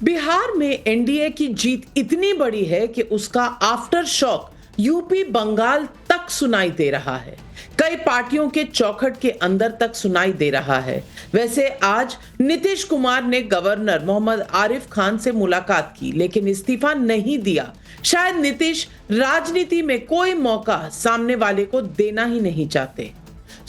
बिहार में एनडीए की जीत इतनी बड़ी है कि उसका आफ्टर शॉक यूपी बंगाल तक सुनाई दे रहा है। कई पार्टियों के चौखट के अंदर तक सुनाई दे रहा है। वैसे आज नीतीश कुमार ने गवर्नर मोहम्मद आरिफ खान से मुलाकात की, लेकिन इस्तीफा नहीं दिया। शायद नीतीश राजनीति में कोई मौका सामने वाले को देना ही नहीं चाहते।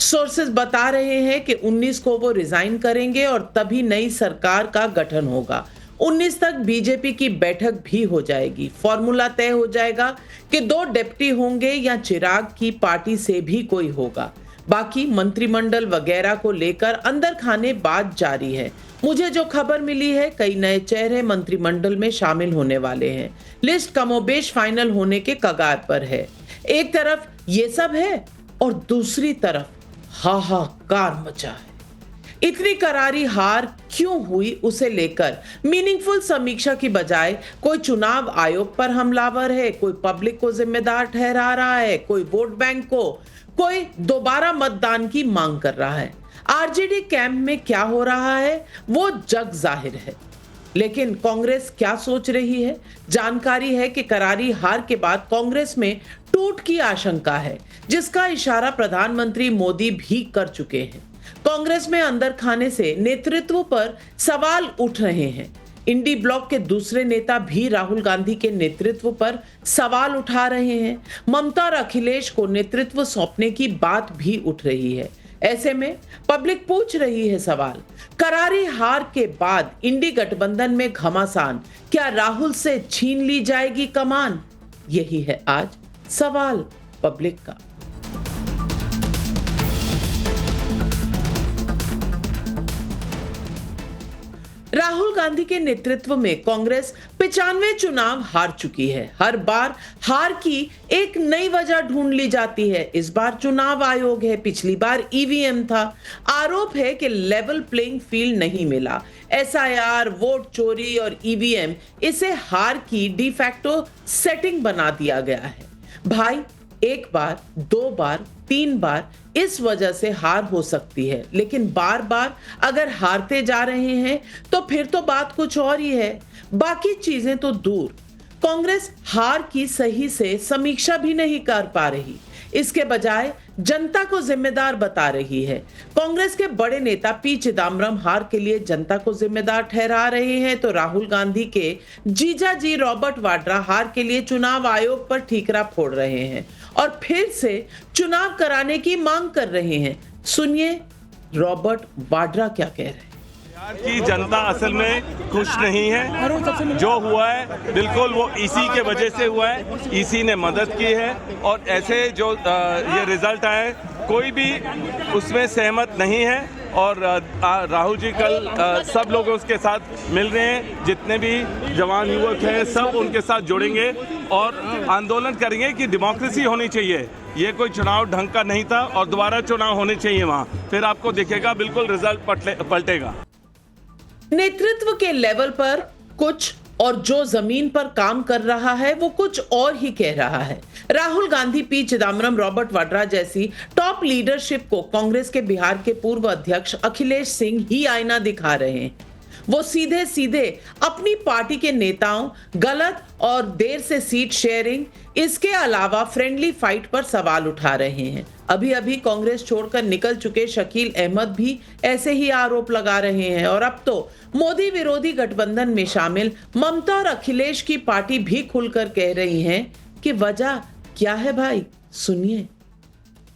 सोर्सेज बता रहे हैं कि 19 को वो रिजाइन करेंगे और तभी नई सरकार का गठन होगा। 19 तक बीजेपी की बैठक भी हो जाएगी। फॉर्मूला तय हो जाएगा कि 2 डिप्टी होंगे या चिराग की पार्टी से भी कोई होगा। बाकी मंत्रिमंडल वगैरह को लेकर अंदर खाने बात जारी है। मुझे जो खबर मिली है, कई नए चेहरे मंत्रिमंडल में शामिल होने वाले हैं। लिस्ट कमोबेश फाइनल होने के कगार पर है। एक तरफ ये सब है और दूसरी तरफ हाहाकार मचा है। इतनी करारी हार क्यों हुई, उसे लेकर मीनिंगफुल समीक्षा की बजाय कोई चुनाव आयोग पर हमलावर है, कोई पब्लिक को जिम्मेदार ठहरा रहा है, कोई वोट बैंक को, कोई दोबारा मतदान की मांग कर रहा है। आरजेडी कैंप में क्या हो रहा है वो जग जाहिर है, लेकिन कांग्रेस क्या सोच रही है? जानकारी है कि करारी हार के बाद कांग्रेस में टूट की आशंका है, जिसका इशारा प्रधानमंत्री मोदी भी कर चुके हैं। कांग्रेस में अंदर खाने से नेतृत्व पर सवाल उठ रहे हैं। इंडी ब्लॉक के दूसरे नेता भी राहुल गांधी के नेतृत्व पर सवाल उठा रहे हैं। ममता और अखिलेश को नेतृत्व सौंपने की बात भी उठ रही है। ऐसे में पब्लिक पूछ रही है सवाल, करारी हार के बाद इंडी गठबंधन में घमासान, क्या राहुल से छीन ली जाएगी कमान? यही है आज सवाल पब्लिक का। राहुल गांधी के नेतृत्व में कांग्रेस 95 चुनाव हार चुकी है। हर बार हार की एक नई वजह ढूंढ ली जाती है। इस बार चुनाव आयोग है, पिछली बार ईवीएम था। आरोप है कि लेवल प्लेइंग फील्ड नहीं मिला। एसआईआर, वोट चोरी और ईवीएम, इसे हार की डिफैक्टो सेटिंग बना दिया गया है। भाई, एक बार, 2 बार, 3 बार इस वजह से हार हो सकती है, लेकिन बार बार अगर हारते जा रहे हैं तो फिर तो बात कुछ और ही है। बाकी चीजें तो दूर, कांग्रेस हार की सही से समीक्षा भी नहीं कर पा रही। इसके बजाय जनता को जिम्मेदार बता रही है। कांग्रेस के बड़े नेता पी चिदम्बरम हार के लिए जनता को जिम्मेदार ठहरा रहे हैं, तो राहुल गांधी के जीजाजी रॉबर्ट वाड्रा हार के लिए चुनाव आयोग पर ठीकरा फोड़ रहे हैं और फिर से चुनाव कराने की मांग कर रहे हैं। सुनिए रॉबर्ट वाड्रा क्या कह रहे हैं। बिहार की जनता असल में खुश नहीं है। जो हुआ है बिल्कुल वो ईसी के वजह से हुआ है। ईसी ने मदद की है और ऐसे जो ये रिजल्ट आए, कोई भी उसमें सहमत नहीं है। और राहुल जी कल सब लोग उसके साथ मिल रहे हैं। जितने भी जवान युवक हैं सब उनके साथ जुड़ेंगे और आंदोलन करेंगे कि डेमोक्रेसी होनी चाहिए। ये कोई चुनाव ढंग का नहीं था और दोबारा चुनाव होने चाहिए वहाँ। फिर आपको दिखेगा बिल्कुल रिजल्ट पलटेगा। नेतृत्व के लेवल पर कुछ और जो जमीन पर काम कर रहा है वो कुछ और ही कह रहा है। राहुल गांधी, पी चिदम्बरम, रॉबर्ट वाड्रा जैसी टॉप लीडरशिप को कांग्रेस के बिहार के पूर्व अध्यक्ष अखिलेश सिंह ही आईना दिखा रहे हैं। वो सीधे सीधे अपनी पार्टी के नेताओं, गलत और देर से सीट शेयरिंग, इसके अलावा फ्रेंडली फाइट पर सवाल उठा रहे हैं। अभी अभी कांग्रेस छोड़कर निकल चुके शकील अहमद भी ऐसे ही आरोप लगा रहे हैं और अब तो मोदी विरोधी गठबंधन में शामिल ममता और अखिलेश की पार्टी भी खुलकर कह रही हैं कि वजह क्या है भाई, सुनिए।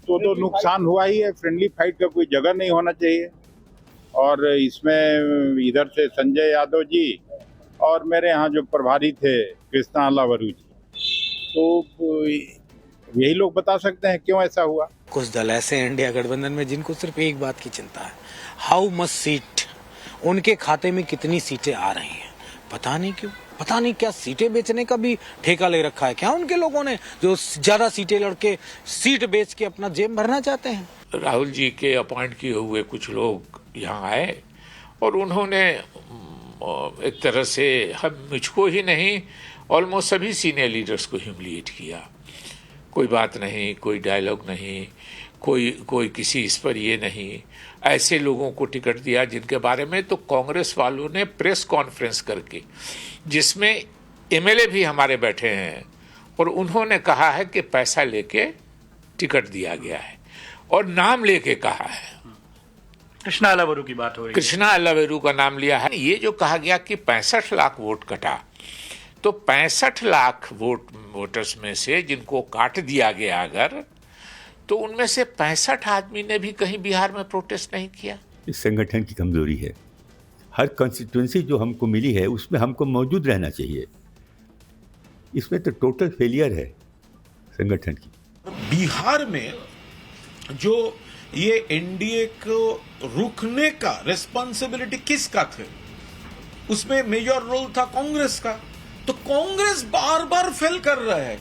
तो नुकसान हुआ ही है। फ्रेंडली फाइट का कोई जगह नहीं होना चाहिए। और इसमें इधर से संजय यादव जी और मेरे यहाँ जो प्रभारी थे कृष्णा अलावरू जी, तो यही लोग बता सकते हैं क्यों ऐसा हुआ। कुछ दल ऐसे हैं इंडिया गठबंधन में जिनको सिर्फ एक बात की चिंता है, हाउ मच सीट, उनके खाते में कितनी सीटें आ रही हैं। पता नहीं क्यों, पता नहीं क्या सीटें बेचने का भी ठेका ले रखा है क्या उनके लोगों ने, जो ज्यादा सीटें लड़के सीट बेच के अपना जेब भरना चाहते हैं। राहुल जी के अपॉइंट किए हुए कुछ लोग यहाँ आए और उन्होंने एक तरह से हम मुझको ही नहीं, ऑलमोस्ट सभी सीनियर लीडर्स को ह्यूमिलिएट किया। कोई बात नहीं, कोई डायलॉग नहीं, कोई किसी इस पर ये नहीं, ऐसे लोगों को टिकट दिया जिनके बारे में तो कांग्रेस वालों ने प्रेस कॉन्फ्रेंस करके, जिसमें एमएलए भी हमारे बैठे हैं, और उन्होंने कहा है कि पैसा लेके टिकट दिया गया है और नाम लेके कहा है। कृष्णा अलावेरू की बात हो रही है। कृष्णा अलावेरू का नाम लिया है। ये जो कहा गया कि 65 लाख वोट कटा, तो 65 लाख वोटर्स में से जिनको काट दिया गया अगर, तो उनमें से 65 आदमी ने भी कहीं बिहार में प्रोटेस्ट नहीं किया। इस संगठन की कमजोरी है। हर कॉन्स्टिट्यूंसी जो हमको मिली है उसमें हमको मौजूद रहना चाहिए। इसमें तो टोटल फेलियर है संगठन की। बिहार में जो ये एनडीए को रुकने का रिस्पांसिबिलिटी किसका थे? उसमें मेजर रोल था कांग्रेस का। तो कांग्रेस बार बार फेल कर रहा है।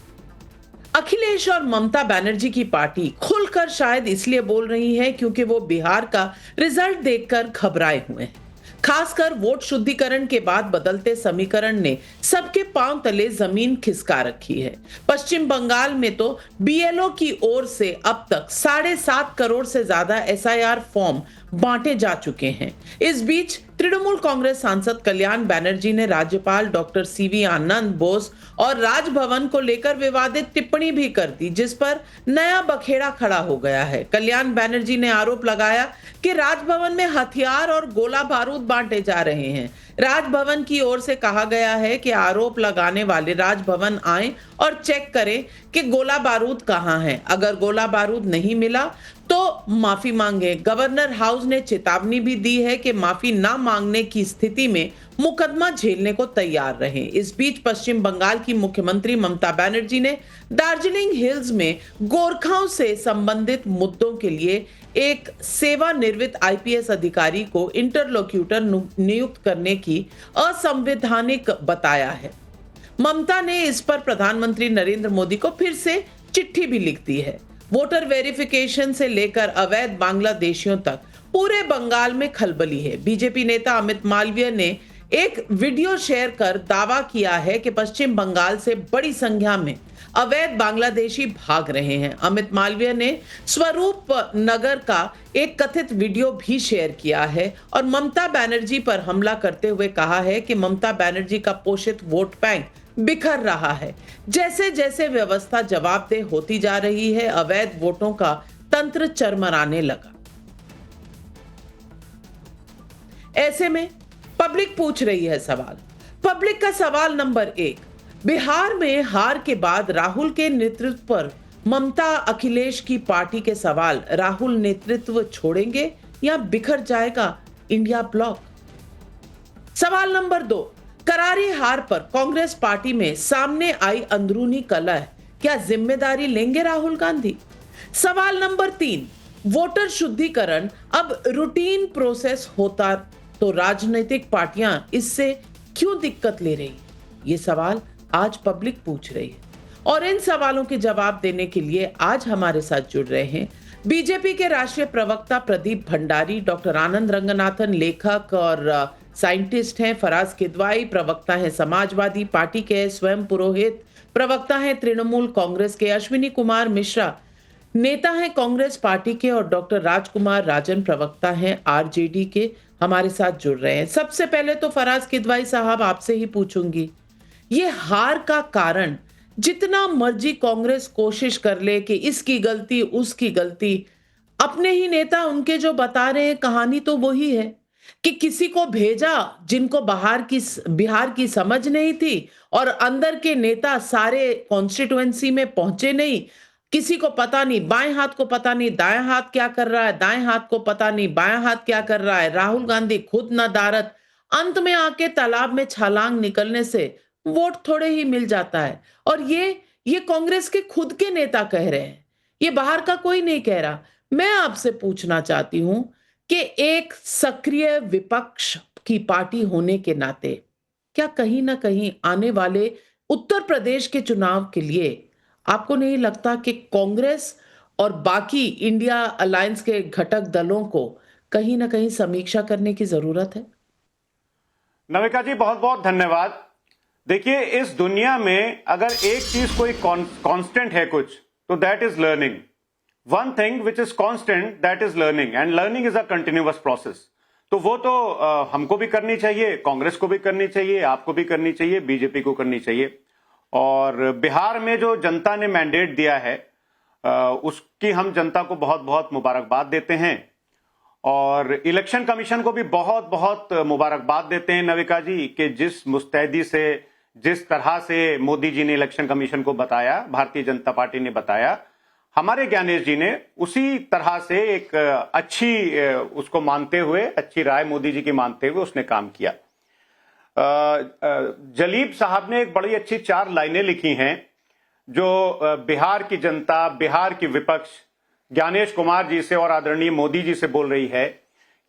अखिलेश और ममता बनर्जी की पार्टी खुलकर शायद इसलिए बोल रही है क्योंकि वो बिहार का रिजल्ट देखकर घबराए हुए हैं। खासकर वोट शुद्धिकरण के बाद बदलते समीकरण ने सबके पांव तले जमीन खिसका रखी है। पश्चिम बंगाल में तो बीएलओ की ओर से अब तक 7.5 करोड़ से ज्यादा एसआईआर फॉर्म बांटे जा चुके हैं। इस बीच तृणमूल कांग्रेस सांसद कल्याण बनर्जी ने राज्यपाल डॉक्टर सीवी आनंद बोस और राजभवन को लेकर विवादित टिप्पणी भी कर दी, जिस पर नया बखेड़ा खड़ा हो गया है। कल्याण बनर्जी ने आरोप लगाया कि राजभवन में हथियार और गोला बारूद बांटे जा रहे हैं। राजभवन की ओर से कहा गया है कि आरोप लगाने वाले राजभवन आए और चेक करें कि गोला बारूद कहां है। अगर गोला बारूद नहीं मिला तो माफी मांगे। गवर्नर हाउस ने चेतावनी भी दी है कि माफी ना मांगने की स्थिति में मुकदमा झेलने को तैयार रहें। इस बीच पश्चिम बंगाल की मुख्यमंत्री ममता बनर्जी ने दार्जिलिंग हिल्स में गोरखाओं से संबंधित मुद्दों के लिए एक सेवानिवृत्त आईपीएस अधिकारी को इंटरलोक्यूटर नियुक्त करने की असंवैधानिक बताया है। ममता ने इस पर प्रधानमंत्री नरेंद्र मोदी को फिर से चिट्ठी भी लिख दी है। वोटर वेरिफिकेशन से लेकर अवैध बांग्लादेशियों तक पूरे बंगाल में खलबली है। बीजेपी नेता अमित मालवीय ने एक वीडियो शेयर कर दावा किया है कि पश्चिम बंगाल से बड़ी संख्या में अवैध बांग्लादेशी भाग रहे हैं। अमित मालवीय ने स्वरूप नगर का एक कथित वीडियो भी शेयर किया है और ममता बनर्जी पर हमला करते हुए कहा है कि ममता बनर्जी का पोषित वोट बैंक बिखर रहा है। जैसे जैसे व्यवस्था जवाबदेह होती जा रही है, अवैध वोटों का तंत्र चरमराने लगा। ऐसे में पब्लिक पूछ रही है सवाल। पब्लिक का सवाल नंबर 1, बिहार में हार के बाद राहुल के नेतृत्व पर ममता अखिलेश की पार्टी के सवाल, राहुल नेतृत्व छोड़ेंगे या बिखर जाएगा इंडिया ब्लॉक? सवाल नंबर 2, करारी हार पर कांग्रेस पार्टी में सामने आई अंदरूनी कलह, क्या जिम्मेदारी लेंगे राहुल गांधी? सवाल नंबर 3, वोटर शुद्धिकरण अब रूटीन प्रोसेस होता तो राजनीतिक पार्टियां इससे क्यों दिक्कत ले रही? ये सवाल आज पब्लिक पूछ रही है और इन सवालों के जवाब देने के लिए आज हमारे साथ जुड़ रहे हैं बीजेपी के राष्ट्रीय प्रवक्ता प्रदीप भंडारी, डॉक्टर आनंद रंगनाथन लेखक और साइंटिस्ट हैं, फराज किदवाई प्रवक्ता हैं समाजवादी पार्टी के, स्वयं पुरोहित प्रवक्ता हैं तृणमूल कांग्रेस के, अश्विनी कुमार मिश्रा नेता हैं कांग्रेस पार्टी के और डॉक्टर राजकुमार राजन प्रवक्ता हैं आरजेडी के, हमारे साथ जुड़ रहे हैं। सबसे पहले तो फराज किदवाई साहब आपसे ही पूछूंगी, ये हार का कारण, जितना मर्जी कांग्रेस कोशिश कर ले कि इसकी गलती उसकी गलती, अपने ही नेता उनके जो बता रहे हैं कहानी तो वही है कि किसी को भेजा जिनको बिहार की समझ नहीं थी और अंदर के नेता सारे कॉन्स्टिट्यूएंसी में पहुंचे नहीं। किसी को पता नहीं, बाएं हाथ को पता नहीं दाएं हाथ क्या कर रहा है, दाएं हाथ को पता नहीं बाएं हाथ क्या कर रहा है। राहुल गांधी खुद नदारत, अंत में तालाब में छलांग निकलने से वोट थोड़े ही मिल जाता है। और ये कांग्रेस के खुद के नेता कह रहे हैं, ये बाहर का कोई नहीं कह रहा। मैं आपसे पूछना चाहती हूं कि एक सक्रिय विपक्ष की पार्टी होने के नाते क्या कहीं ना कहीं आने वाले उत्तर प्रदेश के चुनाव के लिए आपको नहीं लगता कि कांग्रेस और बाकी इंडिया अलायंस के घटक दलों को कहीं ना कहीं समीक्षा करने की जरूरत है? नविका जी बहुत बहुत धन्यवाद। देखिए, इस दुनिया में अगर एक चीज कोई कांस्टेंट है कुछ, तो that is learning. One thing which is constant that is learning, and learning is a continuous process. तो वो तो हमको भी करनी चाहिए, कांग्रेस को भी करनी चाहिए, आपको भी करनी चाहिए, बीजेपी को करनी चाहिए। और बिहार में जो जनता ने मैंडेट दिया है उसकी हम जनता को बहुत बहुत मुबारकबाद देते हैं, और इलेक्शन कमीशन को भी बहुत बहुत मुबारकबाद देते हैं नविका जी कि जिस मुस्तैदी से, जिस तरह से मोदी जी ने इलेक्शन कमीशन को बताया, भारतीय जनता पार्टी ने बताया, हमारे ज्ञानेश जी ने उसी तरह से एक अच्छी उसको मानते हुए, अच्छी राय मोदी जी की मानते हुए उसने काम किया। जलीब साहब ने एक बड़ी अच्छी 4 लाइनें लिखी हैं जो बिहार की जनता, बिहार की विपक्ष ज्ञानेश कुमार जी से और आदरणीय मोदी जी से बोल रही है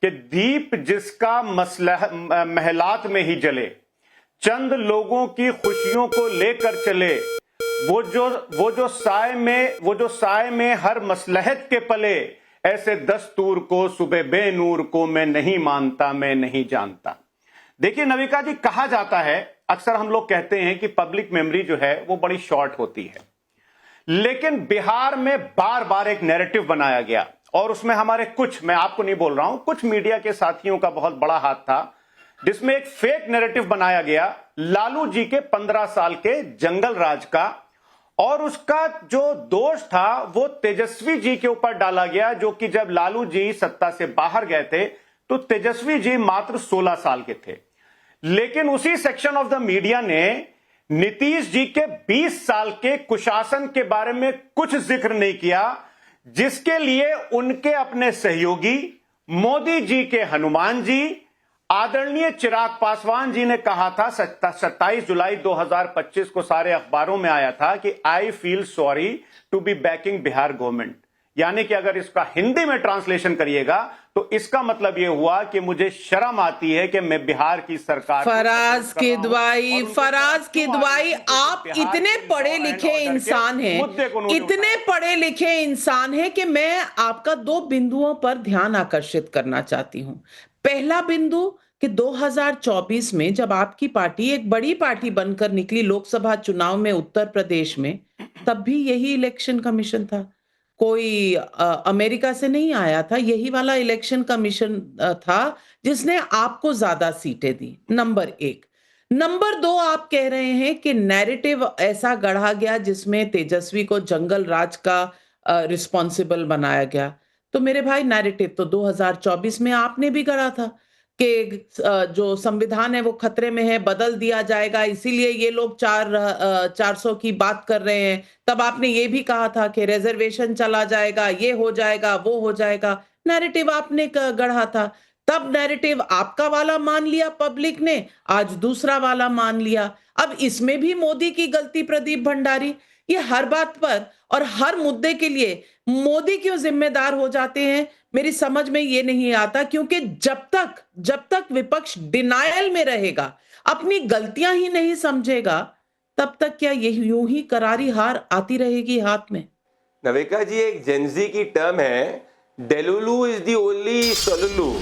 कि दीप जिसका महलात में ही जले, चंद लोगों की खुशियों को लेकर चले, वो जो साए में हर मसलहत के पले, ऐसे दस्तूर को सुबह बेनूर को मैं नहीं मानता, मैं नहीं जानता। देखिए नविका जी, कहा जाता है, अक्सर हम लोग कहते हैं कि पब्लिक मेमोरी जो है वो बड़ी शॉर्ट होती है, लेकिन बिहार में बार बार एक नैरेटिव बनाया गया और उसमें हमारे कुछ, मैं आपको नहीं बोल रहा हूं, कुछ मीडिया के साथियों का बहुत बड़ा हाथ था, जिसमें एक फेक नैरेटिव बनाया गया लालू जी के 15 साल के जंगल राज का, और उसका जो दोष था वो तेजस्वी जी के ऊपर डाला गया, जो कि जब लालू जी सत्ता से बाहर गए थे तो तेजस्वी जी मात्र 16 साल के थे। लेकिन उसी सेक्शन ऑफ द मीडिया ने नीतीश जी के 20 साल के कुशासन के बारे में कुछ जिक्र नहीं किया, जिसके लिए उनके अपने सहयोगी मोदी जी के हनुमान जी आदरणीय चिराग पासवान जी ने कहा था, 27 जुलाई 2025 को सारे अखबारों में आया था कि I feel sorry to be backing Bihar government. यानी कि अगर इसका हिंदी में ट्रांसलेशन करिएगा तो इसका मतलब यह हुआ कि मुझे शर्म आती है कि मैं बिहार की सरकार, फराज किदवाई, आप इतने पढ़े लिखे इंसान हैं, इतने पढ़े लिखे इंसान हैं कि मैं आपका 2 बिंदुओं पर ध्यान आकर्षित करना चाहती हूं। पहला बिंदु कि 2024 में जब आपकी पार्टी एक बड़ी पार्टी बनकर निकली लोकसभा चुनाव में उत्तर प्रदेश में, तब भी यही इलेक्शन कमीशन था, कोई अमेरिका से नहीं आया था, यही वाला इलेक्शन कमीशन था जिसने आपको ज्यादा सीटें दी। नंबर 1। नंबर 2, आप कह रहे हैं कि नैरेटिव ऐसा गढ़ा गया जिसमें तेजस्वी को जंगल राज का रिस्पॉन्सिबल बनाया गया। तो मेरे भाई, नैरेटिव तो 2024 में आपने भी गढ़ा था कि जो संविधान है वो खतरे में है, बदल दिया जाएगा, इसीलिए ये लोग 400 की बात कर रहे हैं। तब आपने ये भी कहा था कि रिजर्वेशन चला जाएगा, ये हो जाएगा, वो हो जाएगा। नैरेटिव आपने गढ़ा था, तब नैरेटिव आपका वाला मान लिया पब्लिक ने, आज दूसरा वाला मान लिया। अब इसमें भी मोदी की गलती, प्रदीप भंडारी। ये हर बात पर और हर मुद्दे के लिए मोदी क्यों जिम्मेदार हो जाते हैं, मेरी समझ में ये नहीं आता। क्योंकि जब तक विपक्ष डिनायल में रहेगा, अपनी गलतियां ही नहीं समझेगा, तब तक क्या ये यूं ही करारी हार आती रहेगी हाथ में। नविका जी, एक जेनजी की टर्म है, डेलुलू इज दी ओनली सोलुलू।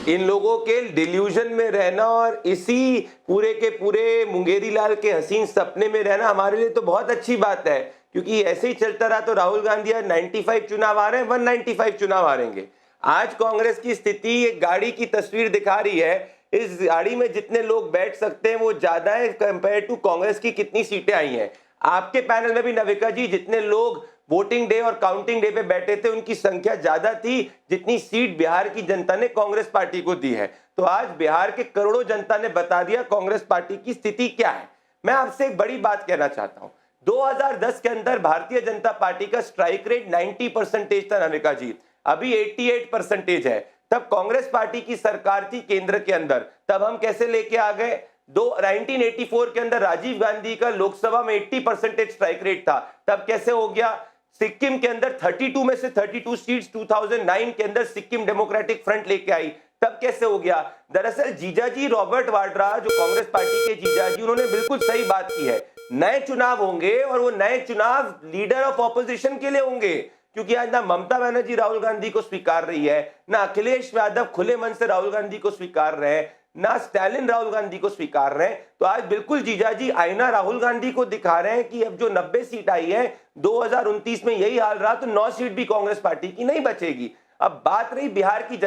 इन लोगों के डिल्यूजन में रहना और इसी पूरे के पूरे मुंगेरी लाल के हसीन सपने में रहना हमारे लिए तो बहुत अच्छी बात है, क्योंकि ऐसे ही चलता रहा तो राहुल गांधी आज 95 चुनाव आ रहे हैं, 195 चुनाव हारेंगे। आज कांग्रेस की स्थिति एक गाड़ी की तस्वीर दिखा रही है, इस गाड़ी में जितने लोग बैठ सकते हैं वो ज्यादा है कंपेयर टू कांग्रेस की कितनी सीटें आई हैं। आपके पैनल में भी नविका जी, जितने लोग वोटिंग डे और काउंटिंग डे पे बैठे थे उनकी संख्या ज्यादा थी जितनी सीट बिहार की जनता ने कांग्रेस पार्टी को दी है। तो आज बिहार के करोड़ों जनता ने बता दिया कांग्रेस पार्टी की स्थिति क्या है। मैं आपसे एक बड़ी बात कहना चाहता हूं, 2010 के अंदर भारतीय जनता पार्टी का स्ट्राइक रेट 90% था नविका जी, अभी 88% है। तब कांग्रेस पार्टी की सरकार थी केंद्र के अंदर, तब हम कैसे लेके आ गए। 1984 के अंदर राजीव गांधी का लोकसभा में 80% स्ट्राइक रेट था, तब कैसे हो गया। सिक्किम के अंदर 32 में से 32 सीट्स 2009 के अंदर सिक्किम डेमोक्रेटिक फ्रंट लेके आई, तब कैसे हो गया। दरअसल जीजाजी रॉबर्ट वाड्रा, जो कांग्रेस पार्टी के जीजाजी, उन्होंने बिल्कुल सही बात की है। नए चुनाव होंगे और वो नए चुनाव लीडर ऑफ ऑपोजिशन के लिए होंगे, क्योंकि आज ना ममता बनर्जी राहुल गांधी को स्वीकार रही है, ना अखिलेश यादव खुले मन से राहुल गांधी को स्वीकार रहे हैं। ना स्टालिन राहुल गांधी को स्वीकार रहे हैं। तो आज बिल्कुल जीजाजी आईना राहुल गांधी को दिखा रहे हैं कि अब जो 90 सीट आई है 2029 में यही हाल रहा तो 9 सीट भी कांग्रेस पार्टी की नहीं बचेगी। अब बात रही बिहार की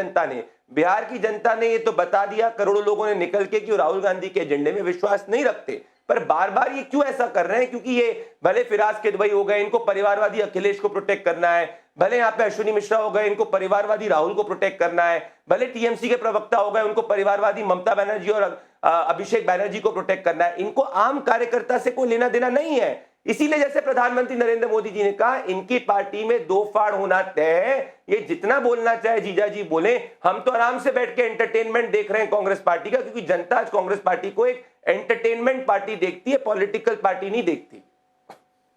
जनता ने ये तो बता दिया करोड़ों लोगों ने निकल के कि राहुल गांधी के एजेंडे में विश्वास नहीं रखते, पर बार बार ये क्यों ऐसा कर रहे हैं? क्योंकि ये भले फिराज किदवई हो गए, इनको परिवारवादी अखिलेश को प्रोटेक्ट करना है, भले यहाँ पे अश्विनी मिश्रा हो गए, इनको परिवारवादी राहुल को प्रोटेक्ट करना है, भले टीएमसी के प्रवक्ता हो गए, उनको परिवारवादी ममता बनर्जी और अभिषेक बैनर्जी को प्रोटेक्ट करना है। इनको आम कार्यकर्ता से कोई लेना देना नहीं है। इसीलिए जैसे प्रधानमंत्री नरेंद्र मोदी जी ने कहा, इनकी पार्टी में दो फाड़ होना तय है। ये जितना बोलना चाहे जीजा जी बोले, हम तो आराम से बैठ के एंटरटेनमेंट देख रहे हैं कांग्रेस पार्टी का, क्योंकि जनता आज कांग्रेस पार्टी को एक एंटरटेनमेंट पार्टी देखती है, पॉलिटिकल पार्टी नहीं देखती।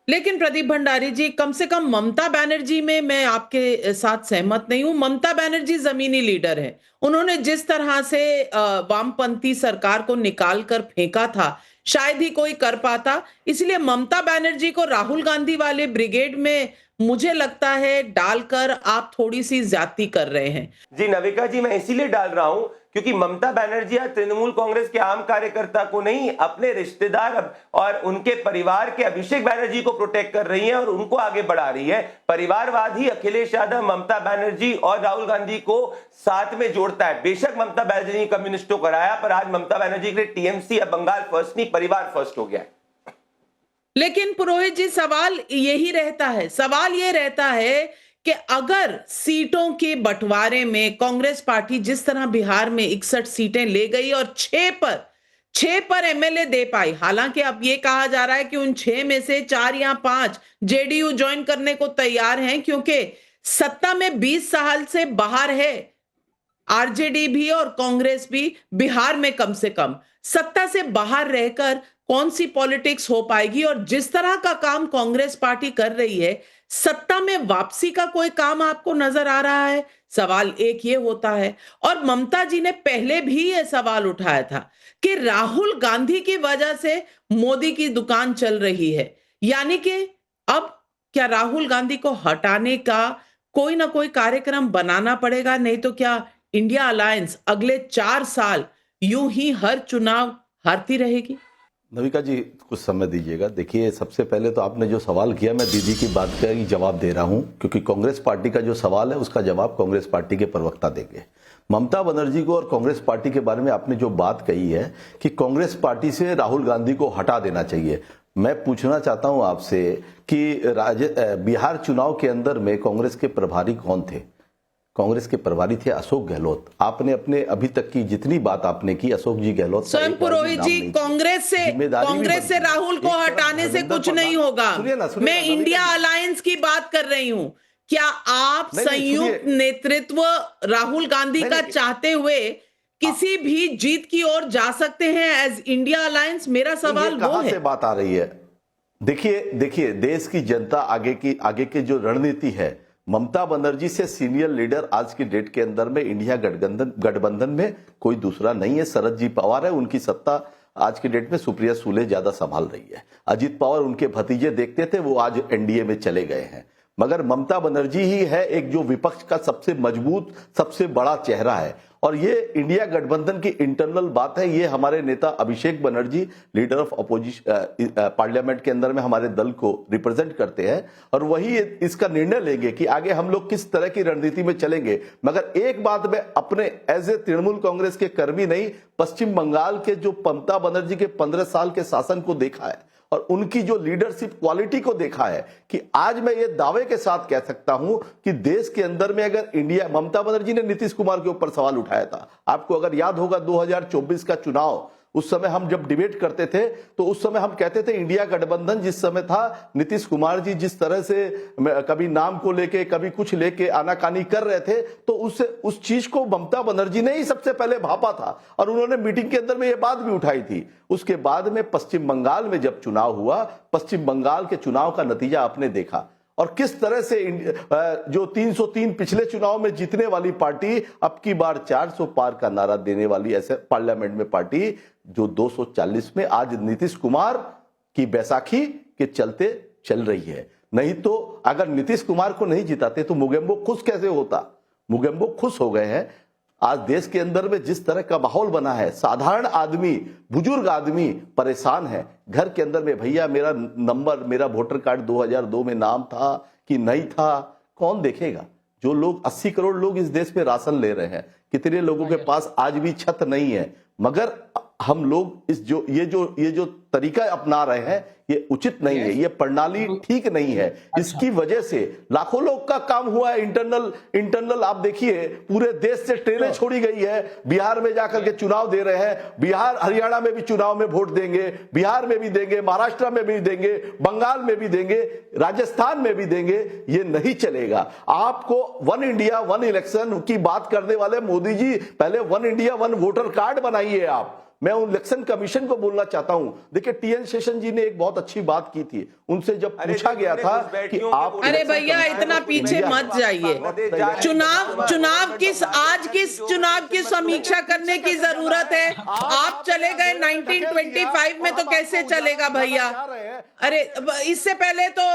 लेकिन प्रदीप भंडारी जी, कम से कम ममता बनर्जी में मैं आपके साथ सहमत नहीं हूं। ममता बनर्जी जमीनी लीडर है। उन्होंने जिस तरह से वामपंथी सरकार को निकाल कर फेंका था, शायद ही कोई कर पाता। इसलिए ममता बनर्जी को राहुल गांधी वाले ब्रिगेड में मुझे लगता है डालकर आप थोड़ी सी ज्यादती कर रहे हैं। जी नविका जी, मैं इसीलिए डाल रहा हूं क्योंकि ममता बनर्जी आज तृणमूल कांग्रेस के आम कार्यकर्ता को नहीं, अपने रिश्तेदार और उनके परिवार के अभिषेक बैनर्जी को प्रोटेक्ट कर रही है और उनको आगे बढ़ा रही है। परिवारवाद ही अखिलेश यादव, ममता बनर्जी और राहुल गांधी को साथ में जोड़ता है। बेशक ममता बनर्जी ने कम्युनिस्टों को हराया, पर आज ममता बनर्जी के लिए टीएमसी अब बंगाल फर्स्ट नहीं, परिवार फर्स्ट हो गया है। लेकिन पुरोहित जी, सवाल यही रहता है कि अगर सीटों के बंटवारे में कांग्रेस पार्टी जिस तरह बिहार में 61 सीटें ले गई और 6 पर एमएलए दे पाई, हालांकि अब ये कहा जा रहा है कि उन 6 में से 4 या 5 जेडीयू ज्वाइन करने को तैयार हैं, क्योंकि सत्ता में 20 साल से बाहर है आरजेडी भी और कांग्रेस भी। बिहार में कम से कम सत्ता से बाहर रहकर कौन सी पॉलिटिक्स हो पाएगी? और जिस तरह का काम कांग्रेस पार्टी कर रही है, सत्ता में वापसी का कोई काम आपको नजर आ रहा है? सवाल एक ये होता है। और ममता जी ने पहले भी ये सवाल उठाया था कि राहुल गांधी की वजह से मोदी की दुकान चल रही है, यानी कि अब क्या राहुल गांधी को हटाने का कोई ना कोई कार्यक्रम बनाना पड़ेगा? नहीं तो क्या इंडिया अलायंस अगले 4 साल यूं ही हर चुनाव हारती रहेगी? नविका जी, कुछ समय दीजिएगा। देखिए, सबसे पहले तो आपने जो सवाल किया, मैं दीदी की बात का ही जवाब दे रहा हूं, क्योंकि कांग्रेस पार्टी का जो सवाल है उसका जवाब कांग्रेस पार्टी के प्रवक्ता देंगे। ममता बनर्जी को और कांग्रेस पार्टी के बारे में आपने जो बात कही है कि कांग्रेस पार्टी से राहुल गांधी को हटा देना चाहिए, मैं पूछना चाहता हूं आपसे कि बिहार चुनाव के अंदर में कांग्रेस के प्रभारी कौन थे? कांग्रेस के प्रभारी थे अशोक गहलोत। आपने अपने अभी तक की जितनी बात आपने की, अशोक जी गहलोत, स्वयं पुरोहित जी, कांग्रेस से राहुल को हटाने से कुछ नहीं होगा। मैं इंडिया अलायंस की बात कर रही हूं। क्या आप संयुक्त नेतृत्व राहुल गांधी का चाहते हुए किसी भी जीत की ओर जा सकते हैं एज इंडिया अलायंस? मेरा सवाल वो है। से बात आ रही है। देखिए, देश की जनता आगे की जो रणनीति है, ममता बनर्जी से सीनियर लीडर आज की डेट के अंदर में इंडिया गठबंधन में कोई दूसरा नहीं है। शरद जी पवार है, उनकी सत्ता आज की डेट में सुप्रिया सुले ज्यादा संभाल रही है। अजित पवार उनके भतीजे देखते थे, वो आज एनडीए में चले गए हैं। मगर ममता बनर्जी ही है एक जो विपक्ष का सबसे मजबूत, सबसे बड़ा चेहरा है। और ये इंडिया गठबंधन की इंटरनल बात है। ये हमारे नेता Abhishek Banerjee, leader of opposition, parliament के अंदर में हमारे दल को रिप्रेजेंट करते हैं और वही इसका निर्णय लेंगे कि आगे हम लोग किस तरह की रणनीति में चलेंगे। मगर एक बात मैं अपने एज ए तृणमूल कांग्रेस के कर्मी नहीं, पश्चिम बंगाल के जो ममता बनर्जी के 15 साल के शासन को देखा है और उनकी जो लीडरशिप क्वालिटी को देखा है कि आज मैं ये दावे के साथ कह सकता हूं कि देश के अंदर में अगर ममता बनर्जी ने नीतीश कुमार के ऊपर सवाल उठाया था। आपको अगर याद होगा 2024 का चुनाव, उस समय हम जब डिबेट करते थे तो उस समय हम कहते थे इंडिया गठबंधन जिस समय था, नीतीश कुमार जी जिस तरह से कभी नाम को लेके कभी कुछ लेके आनाकानी कर रहे थे, तो उस चीज को ममता बनर्जी ने ही सबसे पहले भापा था और उन्होंने मीटिंग के अंदर में ये बात भी उठाई थी। उसके बाद में पश्चिम बंगाल में जब चुनाव हुआ, पश्चिम बंगाल के चुनाव का नतीजा आपने देखा और किस तरह से जो 303 पिछले चुनाव में जीतने वाली पार्टी अब की बार 400 पार का नारा देने वाली ऐसे पार्लियामेंट में पार्टी जो 240 में आज नीतीश कुमार की बैसाखी के चलते चल रही है। नहीं तो अगर नीतीश कुमार को नहीं जिताते तो मुगेम्बो खुश कैसे होता? मुगेम्बो खुश हो गए हैं। आज देश के अंदर में जिस तरह का माहौल बना है, साधारण आदमी, बुजुर्ग आदमी परेशान है। घर के अंदर में भैया मेरा नंबर, मेरा वोटर कार्ड 2002 में नाम था कि नहीं था, कौन देखेगा? जो लोग 80 करोड़ लोग इस देश में राशन ले रहे हैं, कितने लोगों के पास आज भी छत नहीं है, मगर हम लोग ये जो तरीका अपना रहे हैं ये उचित नहीं है, ये प्रणाली ठीक नहीं है। इसकी वजह से लाखों लोग का काम हुआ है। इंटरनल आप देखिए, पूरे देश से ट्रेनें छोड़ी गई है, बिहार में जाकर के चुनाव दे रहे हैं। बिहार हरियाणा में भी चुनाव में वोट देंगे, बिहार में भी देंगे, महाराष्ट्र में भी देंगे, बंगाल में भी देंगे, राजस्थान में भी देंगे। ये नहीं चलेगा। आपको वन इंडिया वन इलेक्शन की बात करने वाले मोदी जी, पहले one India one voter card बनाइए आप। मैं इलेक्शन कमीशन को बोलना चाहता हूं, देखिए टीएन शेषन जी ने एक बहुत अच्छी बात की थी। उनसे जब पूछा गया था कि आप, अरे भैया इतना पीछे मत जाइए, चुनाव किस चुनाव की समीक्षा करने की जरूरत है? आप चले गए 1925 में, तो कैसे चलेगा भैया? अरे इससे पहले तो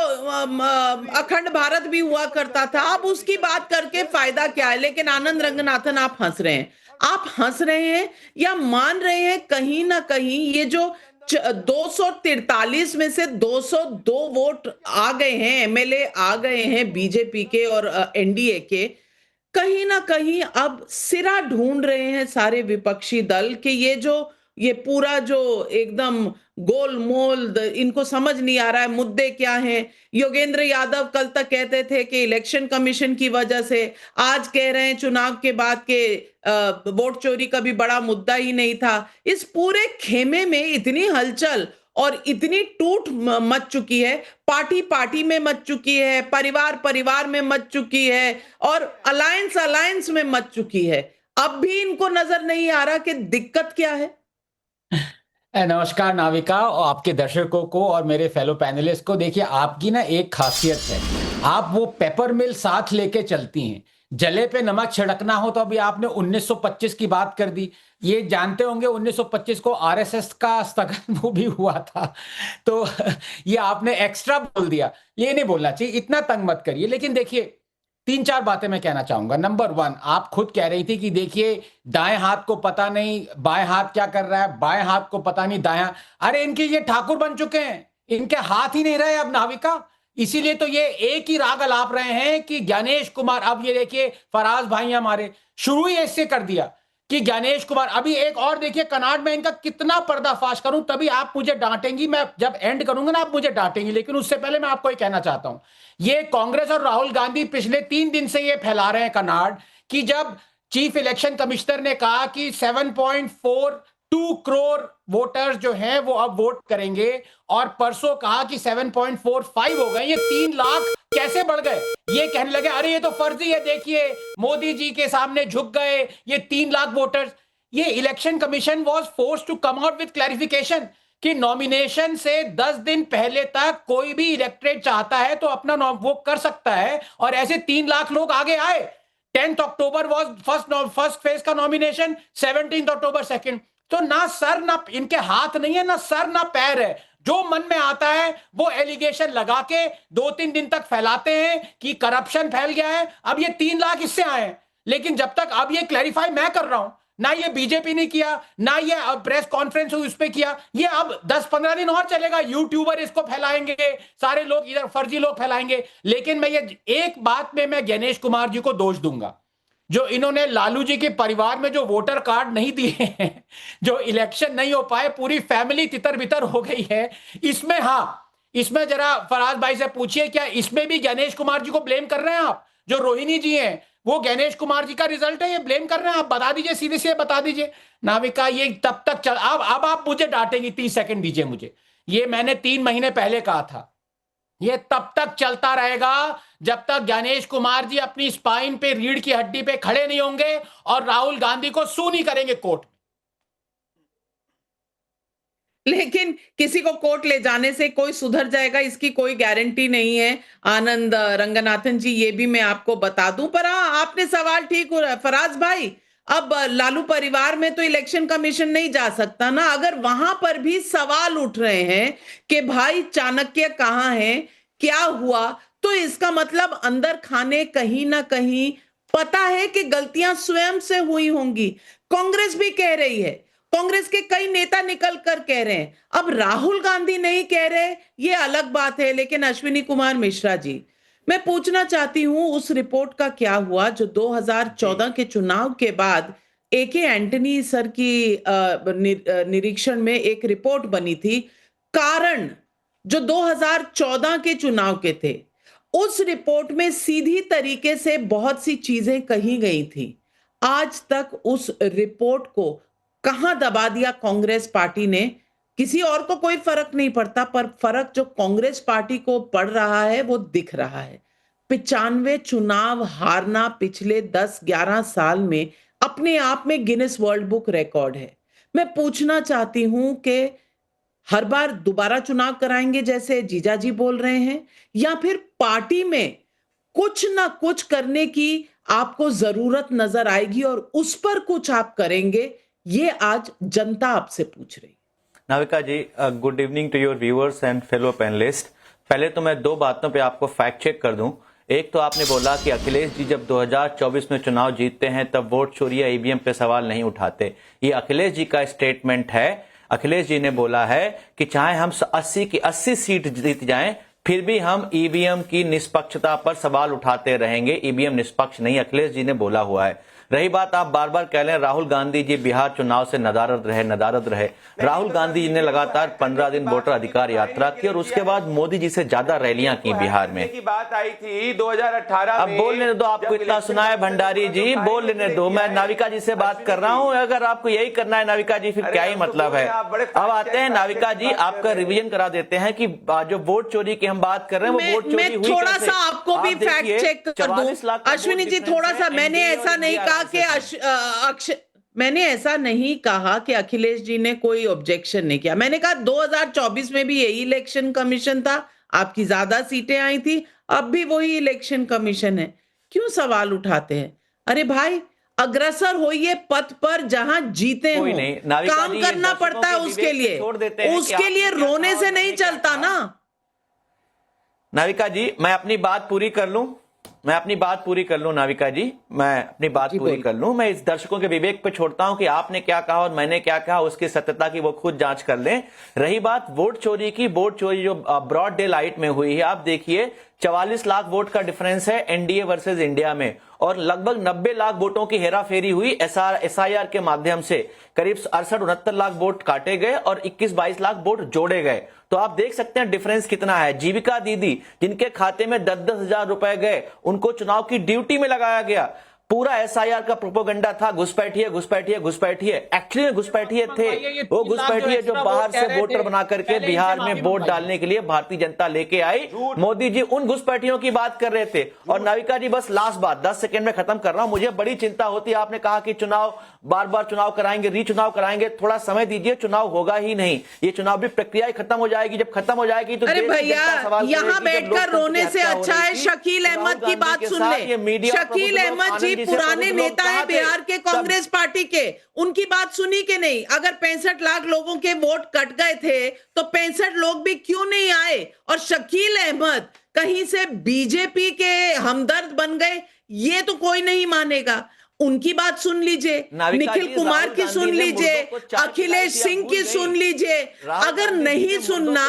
अखंड भारत भी हुआ करता था। अब उसकी बात करके फायदा क्या है? लेकिन आनंद रंगनाथन, आप हंस रहे हैं। आप हंस रहे हैं या मान रहे हैं कहीं ना कहीं ये जो 243 में से 202 वोट आ गए हैं, एमएलए आ गए हैं बीजेपी के और एनडीए के, कहीं ना कहीं अब सिरा ढूंढ रहे हैं सारे विपक्षी दल कि ये पूरा जो एकदम गोलमोल, इनको समझ नहीं आ रहा है मुद्दे क्या हैं। योगेंद्र यादव कल तक कहते थे कि इलेक्शन कमीशन की वजह से, आज कह रहे हैं चुनाव के बाद के वोट चोरी का भी बड़ा मुद्दा ही नहीं था। इस पूरे खेमे में इतनी हलचल और इतनी टूट मच चुकी है, पार्टी में मच चुकी है, परिवार में मच चुकी है और अलायंस में मच चुकी है। अब भी इनको नजर नहीं आ रहा कि दिक्कत क्या है। नमस्कार नाविका और आपके दर्शकों को और मेरे फेलो पैनलिस्ट को। देखिए, आपकी ना एक खासियत है, आप वो पेपर मिल साथ लेके चलती हैं। जले पे नमक छिड़कना हो तो अभी आपने 1925 की बात कर दी। ये जानते होंगे 1925 को आरएसएस का स्थगन वो भी हुआ था, तो ये आपने एक्स्ट्रा बोल दिया। ये नहीं बोलना चाहिए, इतना तंग मत करिए। लेकिन देखिए, 3-4 बातें मैं कहना चाहूंगा। नंबर 1, आप खुद कह रही थी कि देखिए दाएं हाथ को पता नहीं बाएं हाथ क्या कर रहा है, बाएं हाथ को पता नहीं दाएं। अरे इनके ये ठाकुर बन चुके हैं, इनके हाथ ही नहीं रहे अब नाविका। इसीलिए तो ये एक ही राग अलाप रहे हैं कि ज्ञानेश कुमार, अब ये देखिए फराज भाई हमारे शुरू ही ऐसे कर दिया कि ज्ञानेश कुमार। अभी एक और देखिए कनाड में इनका कितना पर्दाफाश करूं तभी आप मुझे डांटेंगी। मैं जब एंड करूंगा ना आप मुझे डांटेंगी, लेकिन उससे पहले मैं आपको ये कहना चाहता हूं, ये कांग्रेस और राहुल गांधी पिछले 3 दिन से ये फैला रहे हैं कनाड कि जब चीफ इलेक्शन कमिश्नर ने कहा कि 7.42 करोड़ वोटर्स जो हैं वो अब वोट करेंगे और परसों कहा कि 7.45 हो गए, ये 3 लाख कैसे बढ़ गए? ये कहने लगे अरे ये तो फर्जी है, देखिए मोदी जी के सामने झुक गए ये 3 लाख वोटर्स। ये election commission was forced to come out with clarification कि नॉमिनेशन से 10 दिन पहले तक कोई भी इलेक्टरेट चाहता है तो अपना वो कर सकता है, और ऐसे 3 लाख लोग आगे आए। 10 अक्टूबर वाज फर्स्ट फेज का नॉमिनेशन, 17 अक्टूबर सेकंड। तो ना सर ना इनके हाथ नहीं है, ना सर ना पैर है, जो मन में आता है वो एलिगेशन लगा के 2-3 दिन तक फैलाते हैं कि करप्शन फैल गया है। अब ये 3 लाख इससे आए, लेकिन जब तक अब ये क्लैरिफाई मैं कर रहा हूं, ना ये बीजेपी ने किया, ना ये प्रेस कॉन्फ्रेंस हुई उस पे किया, ये अब 10-15 दिन और चलेगा। यूट्यूबर इसको फैलाएंगे, सारे लोग इधर फर्जी लोग फैलाएंगे। लेकिन मैं ये एक बात में मैं ज्ञानेश कुमार जी को दोष दूंगा, जो इन्होंने लालू जी के परिवार में जो वोटर कार्ड नहीं दिए हैं, जो इलेक्शन नहीं हो पाए, पूरी फैमिली तितर बितर हो गई है। इसमें इसमें जरा फराज भाई से पूछिए, क्या इसमें भी ज्ञानेश कुमार जी को ब्लेम कर रहे हैं आप? जो रोहिणी जी हैं वो ज्ञानेश कुमार जी का रिजल्ट है, ये ब्लेम कर रहे हैं आप? बता दीजिए, सीधे से बता दीजिए नाविका। ये तब तक चल, अब आप मुझे डांटेंगी, 30 सेकंड दीजिए मुझे। ये मैंने 3 महीने पहले कहा था, ये तब तक चलता रहेगा जब तक ज्ञानेश कुमार जी अपनी स्पाइन पे, रीढ़ की हड्डी पे खड़े नहीं होंगे और राहुल गांधी को सू नहीं करेंगे कोर्ट में। लेकिन किसी को कोर्ट ले जाने से कोई सुधर जाएगा इसकी कोई गारंटी नहीं है आनंद रंगनाथन जी, ये भी मैं आपको बता दूं। पर हाँ, आपने सवाल ठीक हो रहा है फराज भाई। अब लालू परिवार में तो इलेक्शन कमीशन नहीं जा सकता ना। अगर वहां पर भी सवाल उठ रहे हैं कि भाई चाणक्य कहां है, क्या हुआ, तो इसका मतलब अंदर खाने कहीं ना कहीं पता है कि गलतियां स्वयं से हुई होंगी। कांग्रेस भी कह रही है, कांग्रेस के कई नेता निकल कर कह रहे हैं। अब राहुल गांधी नहीं कह रहे, ये अलग बात है, लेकिन अश्विनी कुमार मिश्रा जी, मैं पूछना चाहती हूं उस रिपोर्ट का क्या हुआ जो 2014 के चुनाव के बाद एके एंटनी सर की निरीक्षण में एक रिपोर्ट बनी थी, कारण जो 2014 के चुनाव के थे, उस रिपोर्ट में सीधी तरीके से बहुत सी चीजें कही गई थी। आज तक उस रिपोर्ट को कहां दबा दिया कांग्रेस पार्टी ने, किसी और को कोई फर्क नहीं पड़ता, पर फर्क जो कांग्रेस पार्टी को पड़ रहा है वो दिख रहा है। 95 चुनाव हारना पिछले 10-11 साल में अपने आप में गिनेस वर्ल्ड बुक रिकॉर्ड है। मैं पूछना चाहती हूं कि हर बार दोबारा चुनाव कराएंगे जैसे जीजा जी बोल रहे हैं, या फिर पार्टी में कुछ ना कुछ करने की आपको जरूरत नजर आएगी और उस पर कुछ आप करेंगे? ये आज जनता आपसे पूछ रही। Navika ji, good evening to your viewers and fellow panelist. पहले तो मैं दो बातों पे आपको फैक्ट चेक कर दूं। एक तो आपने बोला कि अखिलेश जी जब 2024 में चुनाव जीतते हैं तब वोट चोरी या ईवीएम पे सवाल नहीं उठाते। ये अखिलेश जी का स्टेटमेंट है। अखिलेश जी ने बोला है कि चाहे हम 80 की 80 सीट जीत जाएं, फिर भी हम ईवीएम की निष्पक्षता पर सवाल उठाते रहेंगे। ईवीएम निष्पक्ष नहीं, अखिलेश जी ने बोला हुआ है। रही बात, आप बार बार कह रहे हैं राहुल गांधी जी बिहार चुनाव से नदारद रहे। राहुल गांधी जी ने लगातार 15 दिन वोटर अधिकार यात्रा की और उसके बाद मोदी जी से ज्यादा रैलियां की बिहार में। की बात आई थी 2018 अब बोल लेने दो, आपको इतना सुना है भंडारी जी, बोल लेने दो। मैं नाविका जी से बात कर रहा हूं। अगर आपको यही करना है नाविका जी, फिर क्या ही मतलब है। अब आते हैं नाविका जी, आपका रिवीजन करा देते हैं कि जो वोट चोरी की हम बात कर रहे हैं वो वोट चोरी हुई थोड़ा कैसे? सा आपको भी फैक्ट चेक कर दूं अश्विनी जी, थोड़ा सा। मैंने ऐसा नहीं कहा कि मैंने ऐसा नहीं कहा कि अखिलेश जी ने कोई ऑब्जेक्शन नहीं किया। मैंने कहा 2024 में भी यही इलेक्शन कमीशन था, आपकी ज्यादा सीटें आई थी, अब भी वही इलेक्शन कमीशन है, क्यों सवाल उठाते हैं? अरे भाई, अग्रसर होइए पथ पर जहां जीते हो, काम करना पड़ता है उसके लिए रोने से नहीं चलता ना। नाविका जी, मैं अपनी बात पूरी कर लूं नाविका जी, मैं अपनी बात पूरी कर लूं। मैं इस दर्शकों के विवेक पे छोड़ता हूं कि आपने क्या कहा और मैंने क्या कहा, उसकी सत्यता की वो खुद जांच कर लें। रही बात वोट चोरी की, वोट चोरी जो ब्रॉड डे लाइट में हुई है, आप देखिए 44 लाख वोट का डिफरेंस है एनडीए वर्सेस इंडिया में, और लगभग 90 लाख वोटों की हेराफेरी हुई एसआईआर के माध्यम से। करीब 68-69 लाख वोट काटे गए और 21-22 लाख वोट जोड़े गए। तो आप देख सकते हैं डिफरेंस कितना है। जीविका दीदी जिनके खाते में 10-10 हजार रुपए गए, उनको चुनाव की ड्यूटी में लगाया गया। पूरा एसआईआर का प्रोपोगंडा था, घुसपैठिए। एक्चुअली घुसपैठिए थे, वो घुसपैठिए जो बाहर से वोटर बना करके बिहार में वोट डालने के लिए भारतीय जनता लेके आई। मोदी जी उन घुसपैठियों की बात कर रहे थे। और नाविका जी, बस लास्ट बात 10 सेकंड में खत्म कर रहा हूं। मुझे बड़ी चिंता होती है, आपने कहा कि चुनाव बार बार चुनाव कराएंगे, रीचुनाव कराएंगे। थोड़ा समय दीजिए, चुनाव होगा ही नहीं। ये चुनाव भी प्रक्रिया खत्म हो जाएगी। जब खत्म हो जाएगी तो अरे भैया, यहाँ बैठकर रोने से अच्छा है शकील अहमद की बात सुन ले। शकील अहमद जी पुराने नेता है बिहार के कांग्रेस पार्टी के, उनकी बात सुनी कि नहीं? अगर 65 लाख लोगों के वोट कट गए थे तो 65 लोग भी क्यों नहीं आए? और शकील अहमद कहीं से बीजेपी के हमदर्द बन गए, ये तो कोई नहीं मानेगा। उनकी बात सुन लीजिए, निखिल कुमार की सुन लीजिए, अखिलेश सिंह की सुन लीजिए। अगर नहीं सुनना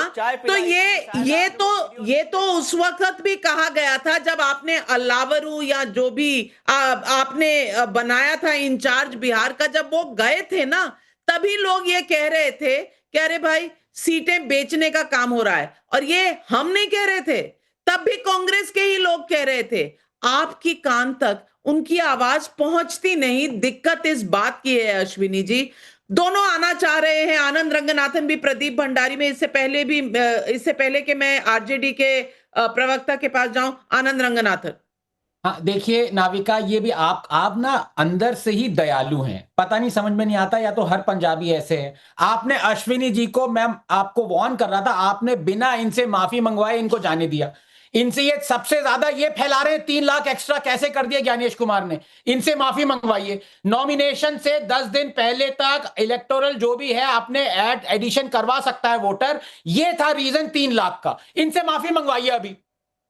तो ये तो उस वक्त भी कहा गया था जब आपने अल्लावरू या जो भी आपने बनाया था इंचार्ज बिहार का, जब वो गए थे ना, तभी लोग ये कह रहे थे कि अरे भाई सीटें बेचने का काम हो रहा है। और ये हम नहीं कह रहे थे, तब भी कांग्रेस के ही लोग कह रहे थे। आपकी कान तक उनकी आवाज पहुंचती नहीं। दिक्कत इस बात की है अश्विनी जी, दोनों आना चाह रहे हैं, आनंद रंगनाथन भी, प्रदीप भंडारी में। इससे पहले कि मैं आरजेडी के प्रवक्ता के पास जाऊं, आनंद रंगनाथन। हाँ, देखिए नाविका, ये भी आप ना अंदर से ही दयालु हैं, पता नहीं समझ में नहीं आता, या तो हर पंजाबी ऐसे है। आपने अश्विनी जी को, मैं आपको वार्न कर रहा था, आपने बिना इनसे माफी मंगवाए इनको जाने दिया। इनसे ये सबसे ज्यादा ये फैला रहे हैं 3 लाख एक्स्ट्रा कैसे कर दिया ज्ञानेश कुमार ने, इनसे माफी मंगवाइए। नॉमिनेशन से 10 दिन पहले तक इलेक्टोरल जो भी है आपने एडिशन करवा सकता है वोटर, ये था रीजन 3 लाख का। इनसे माफी मंगवाइए अभी,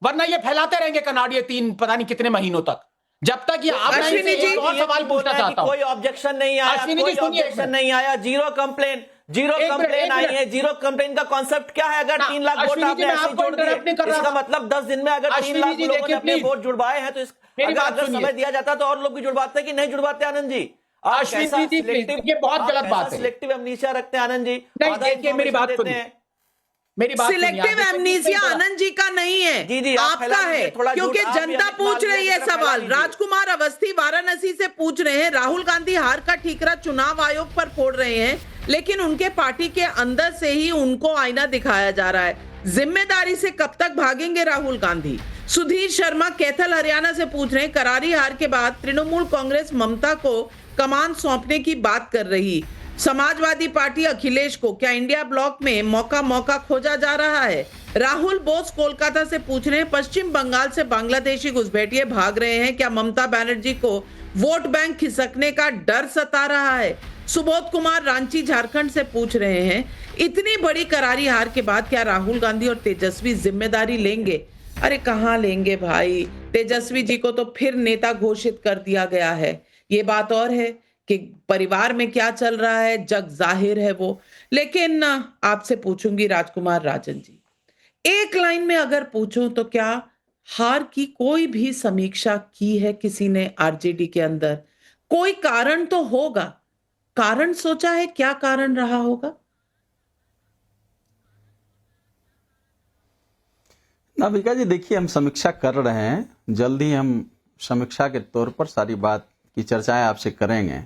वरना ये फैलाते रहेंगे कनाडिये 3 पता नहीं कितने महीनों तक। जब तक ये आप अश्विनी नहीं से जी, एक और सवाल पूछना चाहता हूं। कोई ऑब्जेक्शन नहीं आया, अश्विनी जी, कोई सुनिए एक ऑब्जेक्शन मिनट। नहीं आया, जीरो कंप्लेन आई है। जीरो कंप्लेन का कॉन्सेप्ट क्या है? अगर 3 लाख वोट अश्विनी जी, आपने मैं ऐसे आपको जोड़ इंटरप्ट नहीं दिए, कर रहा इसका था। मतलब 10 दिन में अगर 3 अश्विनी लाख जी, लोगों ने देखिए, अपने प्लीज। वोट जुड़वाए हैं, तो मेरी बात अगर सुनिए। समय दिया जाता तो और लोग भी जुड़वाते कि नहीं जुड़वाते? आनंद जी, आप अश्विनी कैसा जी, प्लीज, सिलेक्टिव, ये बहुत गलत बात है। सिलेक्टिव एमनीशिया रखते हैं आनंद जी। नहीं, आधा देखिए, मेरी information बात देते सुनिए। हैं। मेरी बात सुनिए, सिलेक्टिव आप देखिए, एमनीसिया किस तरह- आनंद जी का नहीं है, जी, जी, आप आपका फैला है, लीजिए, थोड़ा क्योंकि झूठ आप भी जनता हमें पूछ माल रही है की तरफ फैला सवाल। लीजिए। राजकुमार अवस्थी वाराणसी से पूछ रहे हैं, राहुल गांधी हार का ठीकरा चुनाव आयोग पर फोड़ रहे हैं, लेकिन उनके पार्टी के अंदर से ही उनको आईना दिखाया जा रहा है। जिम्मेदारी से कब तक भागेंगे राहुल गांधी? सुधीर शर्मा कैथल हरियाणा से पूछ रहे हैं, करारी हार के बाद तृणमूल कांग्रेस ममता को कमान सौंपने की बात कर रही, समाजवादी पार्टी अखिलेश को, क्या इंडिया ब्लॉक में मौका खोजा जा रहा है? राहुल बोस कोलकाता से पूछ रहे हैं, पश्चिम बंगाल से बांग्लादेशी घुसपैठिए भाग रहे हैं, क्या ममता बनर्जी को वोट बैंक खिसकने का डर सता रहा है? सुबोध कुमार रांची झारखंड से पूछ रहे हैं, इतनी बड़ी करारी हार के बाद क्या राहुल गांधी और तेजस्वी जिम्मेदारी लेंगे? अरे कहां लेंगे भाई, तेजस्वी जी को तो फिर नेता घोषित कर दिया गया है। ये बात और है कि परिवार में क्या चल रहा है जग जाहिर है वो। लेकिन आपसे पूछूंगी राजकुमार राजन जी, एक लाइन में अगर पूछूं तो क्या हार की कोई भी समीक्षा की है किसी ने आरजेडी के अंदर? कोई कारण तो होगा, कारण सोचा है, क्या कारण रहा होगा? नाविका जी, देखिए, हम समीक्षा कर रहे हैं, जल्द ही हम समीक्षा के तौर पर सारी बात की चर्चाएं आपसे करेंगे।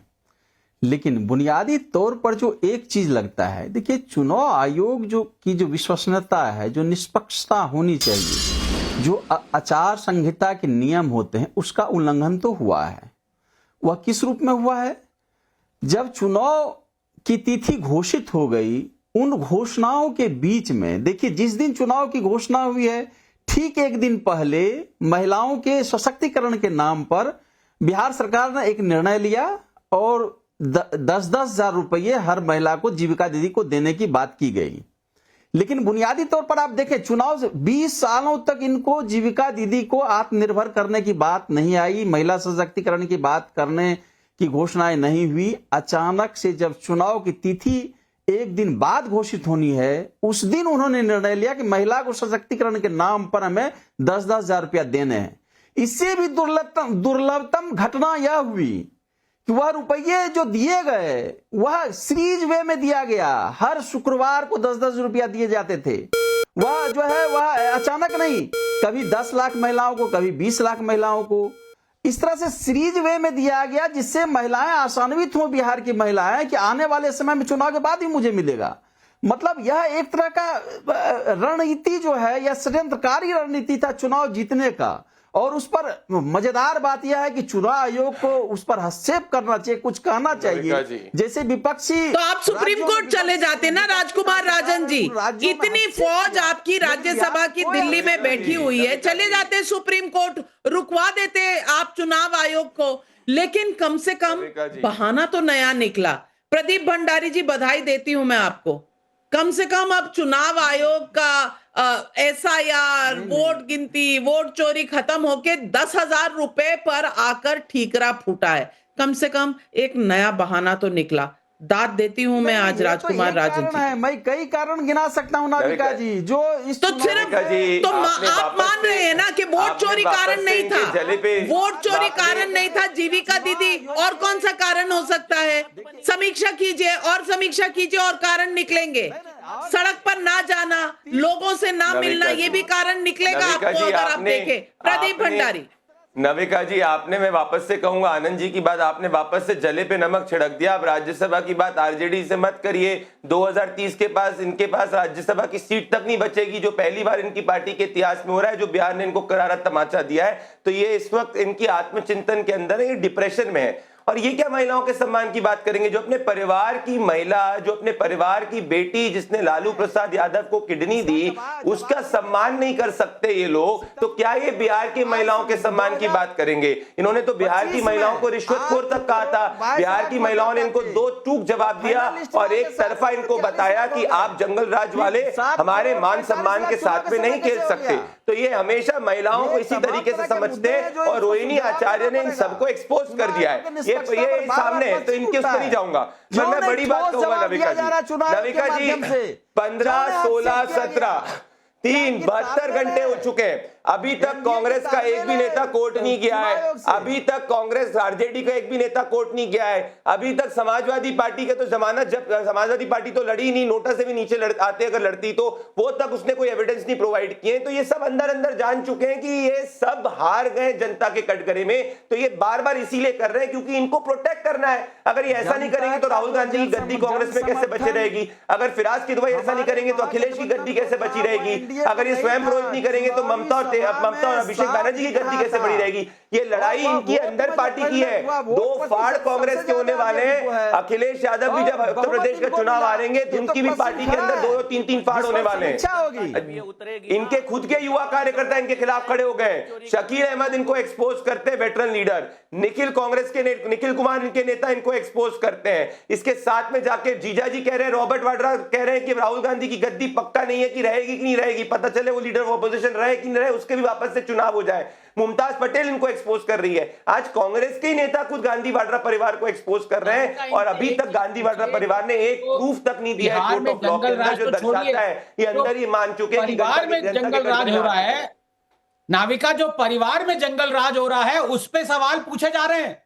लेकिन बुनियादी तौर पर जो एक चीज लगता है, देखिए, चुनाव आयोग जो विश्वसनीयता है, जो निष्पक्षता होनी चाहिए, जो आचार संहिता के नियम होते हैं, उसका उल्लंघन तो हुआ है। वह किस रूप में हुआ है? जब चुनाव की तिथि घोषित हो गई, उन घोषणाओं के बीच में, देखिए, जिस दिन चुनाव की घोषणा हुई है, ठीक एक दिन पहले महिलाओं के सशक्तिकरण के नाम पर बिहार सरकार ने एक निर्णय लिया और 10-10 हजार रुपये हर महिला को, जीविका दीदी को देने की बात की गई। लेकिन बुनियादी तौर पर आप देखें, चुनाव से 20 सालों तक इनको, जीविका दीदी को आत्मनिर्भर करने की बात नहीं आई, महिला सशक्तिकरण की बात करने की घोषणाएं नहीं हुई। अचानक से जब चुनाव की तिथि एक दिन बाद घोषित होनी है, उस दिन उन्होंने निर्णय लिया कि महिला को सशक्तिकरण के नाम पर हमें 10-10 हजार रुपया देने हैं। इससे भी दुर्लभतम घटना यह हुई कि वह रुपये जो दिए गए वह सीरीज वे में दिया गया। हर शुक्रवार को 10-10 रुपया दिए जाते थे। वह जो है वह अचानक नहीं, कभी 10 लाख महिलाओं को, कभी 20 लाख महिलाओं को, इस तरह से सीरीज वे में दिया गया, जिससे महिलाएं आशान्वित हो, बिहार की महिलाएं, कि आने वाले समय में चुनाव के बाद ही मुझे मिलेगा। मतलब यह एक तरह का रणनीति जो है, यह षड्यंत्रकारी रणनीति था चुनाव जीतने का। और उस पर मजेदार बात यह है कि चुनाव आयोग को उस पर हस्तक्षेप करना चाहिए, कुछ कहना चाहिए। जैसे विपक्षी, तो आप सुप्रीम कोर्ट चले जाते ना राजकुमार राजन जी, इतनी फौज आपकी राज्यसभा की दिल्ली में बैठी हुई है, चले जाते सुप्रीम कोर्ट, रुकवा देते आप चुनाव आयोग को। लेकिन कम से कम बहाना तो नया निकला। प्रदीप भंडारी जी, बधाई देती हूं मैं आपको, कम से कम अब चुनाव आयोग का SIR, वोट गिनती, वोट चोरी खत्म होके 10,000 रुपए पर आकर ठीकरा फूटा है। कम से कम एक नया बहाना तो निकला। दाद देती हूं मैं आज राजकुमार राजन जी। मैं कई कारण गिना सकता हूं नाविका जी, जो इस तो सिर्फ तो आप मान रहे हैं ना कि वोट चोरी कारण नहीं था, वोट चोरी कारण नहीं था, जीविका दीदी, और कौन सा कारण हो सकता है? समीक्षा कीजिए और समीक्षा कीजिए और कारण निकलेंगे। सड़क पर ना जाना, लोगों से ना मिलना, ये भी कारण निकलेगा आपको अगर आप देखें। प्रदीप भंडारी, नविका जी, आपने, मैं वापस से कहूंगा, आनंद जी की बात आपने वापस से जले पे नमक छिड़क दिया। आप राज्यसभा की बात आरजेडी से मत करिए। 2030 के पास, इनके पास राज्यसभा की सीट तक नहीं बचेगी, जो पहली बार इनकी पार्टी के इतिहास में हो रहा है, जो बिहार ने इनको करारा तमाचा दिया है। तो ये इस वक्त इनकी आत्मचिंतन के अंदर, ये डिप्रेशन में है। और ये क्या महिलाओं के सम्मान की बात करेंगे? जो अपने परिवार की महिला, जो अपने परिवार की बेटी जिसने लालू प्रसाद यादव को किडनी दी, उसका सम्मान नहीं कर सकते ये लोग, तो क्या ये बिहार की महिलाओं के सम्मान की बात करेंगे? इन्होंने तो बिहार की महिलाओं को रिश्वतखोर तक कहा था। बिहार की महिलाओं ने इनको दो टूक जवाब दिया और एक तरफा इनको बताया कि आप जंगल राज वाले हमारे मान सम्मान के साथ में नहीं खेल सकते। तो ये हमेशा महिलाओं को इसी तरीके से समझते हैं और रोहिणी आचार्य ने इन सबको एक्सपोज कर दिया है। ये सामने है, तो इनके उस पर नहीं जाऊंगा। पर मैं बड़ी बात कहूंगा नविका जी, 15, 16, 17 72 घंटे हो चुके हैं, अभी तक कांग्रेस का एक भी नेता कोर्ट नहीं गया है। अभी तक कांग्रेस आरजेडी का एक भी नेता कोर्ट नहीं गया है। अभी तक समाजवादी पार्टी के तो जमानत, जब समाजवादी पार्टी तो लड़ी नहीं, नोटा से भी नीचे आते अगर लड़ती तो वो तक उसने कोई एविडेंस नहीं प्रोवाइड किए। तो ये सब अंदर अंदर जान चुके हैं कि ये सब हार गए जनता के कटघरे में। तो ये बार बार इसीलिए कर रहे हैं क्योंकि इनको प्रोटेक्ट करना है। अगर ये ऐसा नहीं करेंगे तो राहुल गांधी की गद्दी कांग्रेस में कैसे बची रहेगी? अगर फिराज किदवई ऐसा नहीं करेंगे तो अखिलेश की गद्दी कैसे बची रहेगी? अगर ये स्वयं पुरोहित नहीं करेंगे तो ममता और अभिषेक बनर्जी की गद्दी कैसे बड़ी रहेगी? ये लड़ाई इनकी अंदर पार्टी की है। दो फाड़ कांग्रेस के होने वाले हैं। अखिलेश यादव भी जब उत्तर प्रदेश का चुनाव हारेंगे तो उनकी भी पार्टी के अंदर 2-3 फाड़ होने वाले हैं। इनके खुद के युवा कार्यकर्ता इनके खिलाफ खड़े हो गए। शकील अहमद इनको एक्सपोज करते हैं, वेटरन लीडर। निखिल कांग्रेस के निखिल कुमार इनके नेता इनको एक्सपोज करते हैं। इसके साथ में जाके जीजा जी कह रहे हैं, रॉबर्ट वाड्रा कह रहे हैं कि राहुल गांधी की गद्दी पक्का नहीं है कि रहेगी कि नहीं रहेगी, पता चले वो लीडर ऑफ ऑपोजिशन रहे कि नहीं रहे, उसके भी वापस से चुनाव हो जाए। मुमताज पटेल इनको एक्सपोज कर रही है। आज कांग्रेस के नेता खुद गांधी वाड्रा परिवार को एक्सपोज कर रहे हैं और अभी तक गांधी वाड्रा परिवार ने एक प्रूफ तक नहीं दिया है कोर्ट ऑफ लॉ के अंदर जो दर्शाता है ये अंदर ही मान चुके हैं कि परिवार में जंगल राज हो रहा है। नाविका, जो परिवार में जंगल राज हो रहा है उस पे सवाल पूछे जा रहे हैं।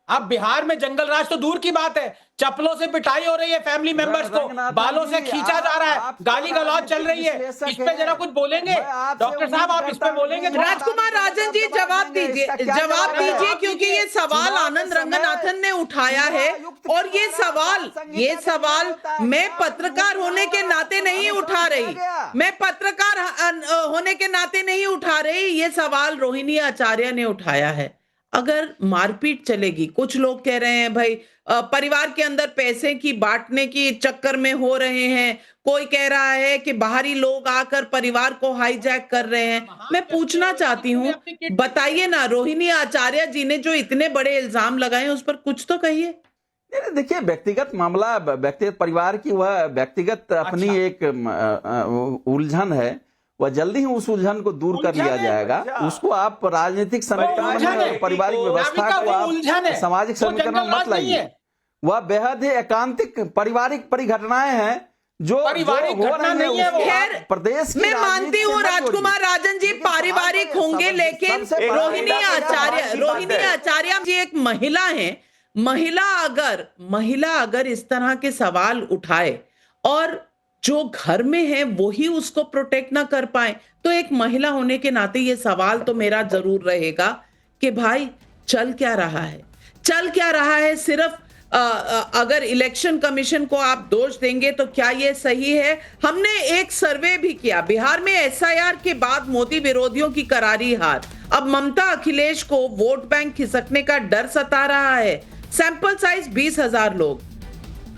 अब बिहार में जंगल राज तो दूर की बात है, चप्पलों से पिटाई हो रही है फैमिली मेंबर्स को, बालों से खींचा जा रहा है, गाली गलौज चल रही है। इस पे जरा कुछ बोलेंगे डॉक्टर साहब? आप इस पे बोलेंगे? राजकुमार राजन जी जवाब दीजिए क्योंकि ये सवाल आनंद रंगनाथन ने उठाया है और ये सवाल मैं पत्रकार होने के नाते नहीं उठा रही, मैं पत्रकार होने के नाते नहीं उठा रही, ये सवाल रोहिणी आचार्य ने उठाया है। अगर मारपीट चलेगी, कुछ लोग कह रहे हैं भाई परिवार के अंदर पैसे की बांटने की चक्कर में हो रहे हैं, कोई कह रहा है कि बाहरी लोग आकर परिवार को हाईजैक कर रहे हैं। मैं पूछना चाहती हूँ, बताइए ना, रोहिणी आचार्य जी ने जो इतने बड़े इल्जाम लगाए उस पर कुछ तो कहिए। देखिए, व्यक्तिगत मामला, व्यक्तिगत परिवार की वह व्यक्तिगत अपनी एक उलझन है, वह जल्दी ही उस उलझन को दूर कर लिया जाएगा। उसको आप राजनीतिक समीकरण, पारिवारिक व्यवस्था को आप सामाजिक समीकरण में मत लाइए। वह बेहद ही एकांतिक पारिवारिक परिघटनाएं हैं जो हो रही है प्रदेश की। मैं मानती हूँ राजकुमार राजन जी पारिवारिक होंगे, लेकिन रोहिणी आचार्य जी एक महिला है। महिला अगर इस तरह के सवाल उठाए और जो घर में है वो ही उसको प्रोटेक्ट ना कर पाए, तो एक महिला होने के नाते ये सवाल तो मेरा जरूर रहेगा कि भाई चल क्या रहा है। सिर्फ अगर इलेक्शन कमीशन को आप दोष देंगे तो क्या ये सही है? हमने एक सर्वे भी किया, बिहार में एसआईआर के बाद मोदी विरोधियों की करारी हार। अब ममता अखिलेश को वोट बैंक खिसकने का डर सता रहा है। सैंपल साइज 20,000 लोग,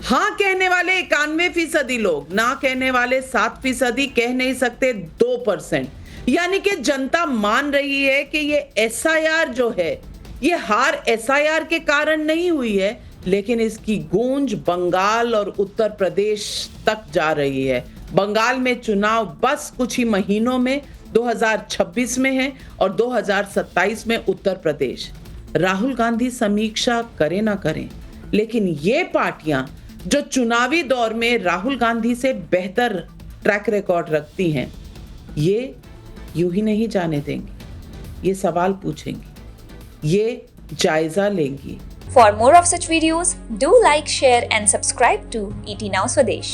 हाँ कहने वाले 91% लोग, ना कहने वाले 7%, कह नहीं सकते 2%। यानी कि जनता मान रही है कि ये एसआईआर जो है, ये हार एसआईआर के कारण नहीं हुई है, लेकिन इसकी गूंज बंगाल और उत्तर प्रदेश तक जा रही है। बंगाल में चुनाव बस कुछ ही महीनों में 2026 में है और 2027 में उत्तर प्रदेश। राहुल गांधी समीक्षा करें ना करें, लेकिन ये पार्टियां जो चुनावी दौर में राहुल गांधी से बेहतर ट्रैक रिकॉर्ड रखती हैं, ये यूं ही नहीं जाने देंगी। ये सवाल पूछेंगी, ये जायजा लेंगी। For more of such videos, do like, share and subscribe to ET Now Swadesh.